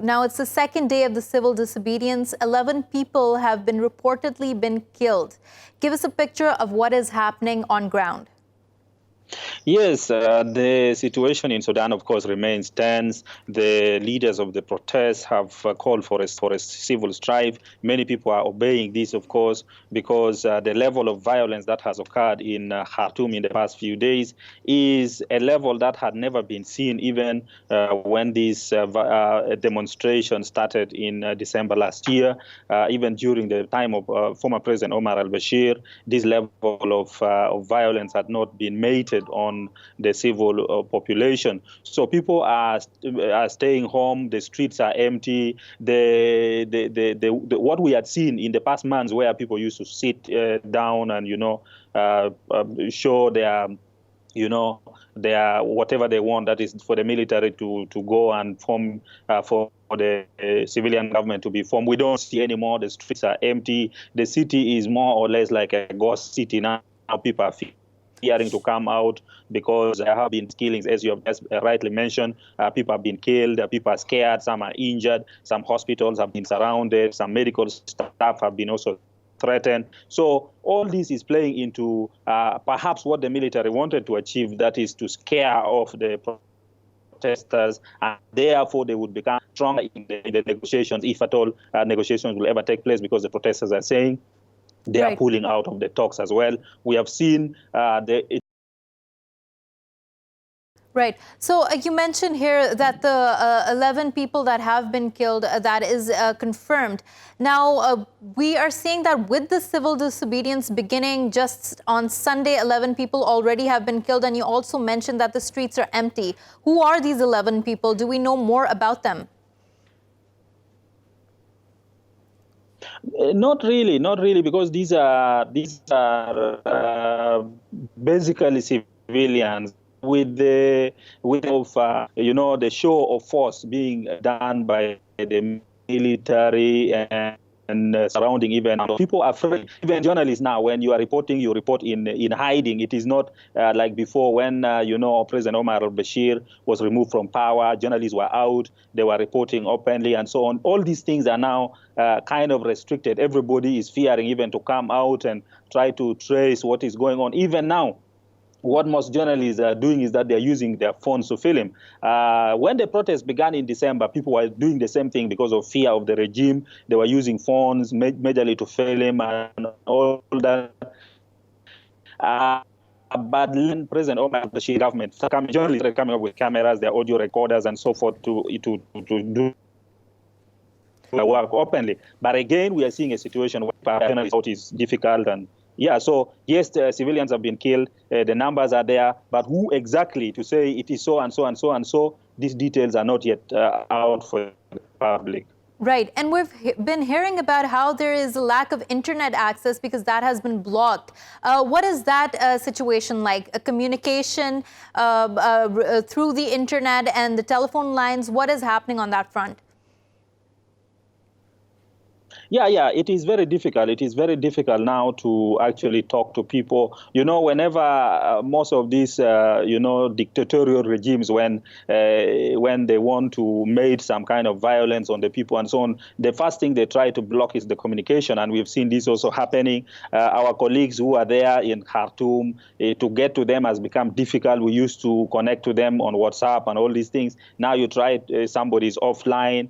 Now, it's the second day of the civil disobedience. 11 people have reportedly been killed. Give us a picture of what is happening on ground. Yes, the situation in Sudan, of course, remains tense. The leaders of the protests have called for a civil strife. Many people are obeying this, of course, because the level of violence that has occurred in Khartoum in the past few days is a level that had never been seen, even when this demonstration started in December last year. Even during the time of former President Omar al-Bashir, this level of violence had not been mated on the civil population. So people are staying home. The streets are empty. What we had seen in the past months, where people used to sit down and show their whatever they want, that is for the military to go and form for the civilian government to be formed. We don't see anymore. The streets are empty. The city is more or less like a ghost city now. People are fearing to come out because there have been killings, as you have rightly mentioned. People have been killed, people are scared, some are injured, some hospitals have been surrounded, some medical staff have been also threatened. So all this is playing into perhaps what the military wanted to achieve, that is to scare off the protesters, and therefore they would become stronger in the negotiations, if at all negotiations will ever take place, because the protesters are saying they are pulling out of the talks as well. We have seen Right. So you mentioned here that the 11 people that have been killed, that is confirmed. Now, we are seeing that with the civil disobedience beginning just on Sunday, 11 people already have been killed. And you also mentioned that the streets are empty. Who are these 11 people? Do we know more about them? Not really, because these are basically civilians. With the show of force being done by the military and surrounding even people are afraid. Even journalists now, when you are reporting, you report in hiding. It is not like before when President Omar al-Bashir was removed from power. Journalists were out, they were reporting openly and so on. All these things are now kind of restricted. Everybody is fearing even to come out and try to trace what is going on. Even now, what most journalists are doing is that they're using their phones to film. When the protests began in December, people were doing the same thing because of fear of the regime. They were using phones majorly to film and all that. But then President Omar al-Bashir government, journalists are coming up with cameras, their audio recorders and so forth to do work openly. But again, we are seeing a situation where journalists is difficult. And yeah, so yes, the civilians have been killed. The numbers are there, but who exactly to say it is so and so and so and so? These details are not yet out for the public. Right, and we've been hearing about how there is a lack of internet access because that has been blocked. What is that situation like? A communication through the internet and the telephone lines? What is happening on that front? Yeah, it is very difficult. It is very difficult now to actually talk to people. Whenever most of these, dictatorial regimes, when they want to make some kind of violence on the people and so on, the first thing they try to block is the communication. And we've seen this also happening. Our colleagues who are there in Khartoum, to get to them has become difficult. We used to connect to them on WhatsApp and all these things. Now you try, somebody's offline.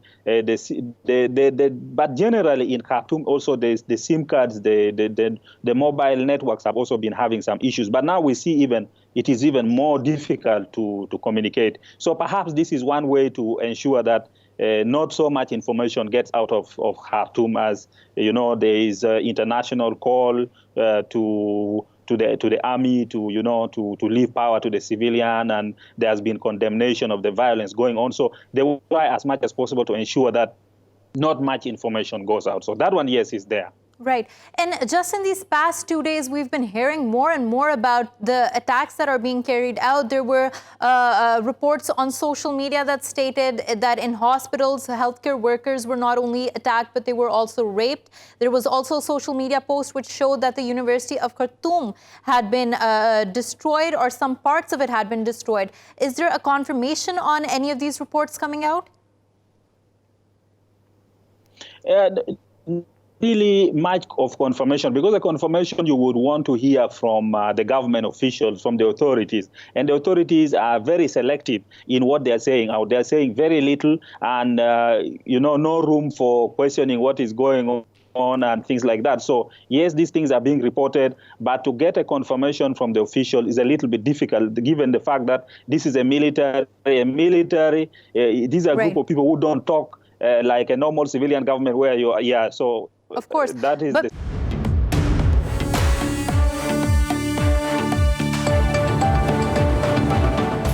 But generally, in Khartoum, also the SIM cards, the mobile networks have also been having some issues. But now we see it is even more difficult to communicate. So perhaps this is one way to ensure that not so much information gets out of Khartoum, as there is international call to the army to leave power to the civilian, and there has been condemnation of the violence going on. So they will try as much as possible to ensure that not much information goes out. So that one, yes, is there. Right. And just in these past 2 days, we've been hearing more and more about the attacks that are being carried out. There were reports on social media that stated that in hospitals, healthcare workers were not only attacked, but they were also raped. There was also a social media post which showed that the University of Khartoum had been destroyed, or some parts of it had been destroyed. Is there a confirmation on any of these reports coming out? Really much of confirmation, because the confirmation you would want to hear from the government officials, from the authorities, and the authorities are very selective in what they're saying out. They're saying very little, and no room for questioning what is going on and things like that. So yes, these things are being reported, but to get a confirmation from the official is a little bit difficult, given the fact that this is a military. These are a group of people who don't talk like a normal civilian government where you are. Yeah, so of course, that is the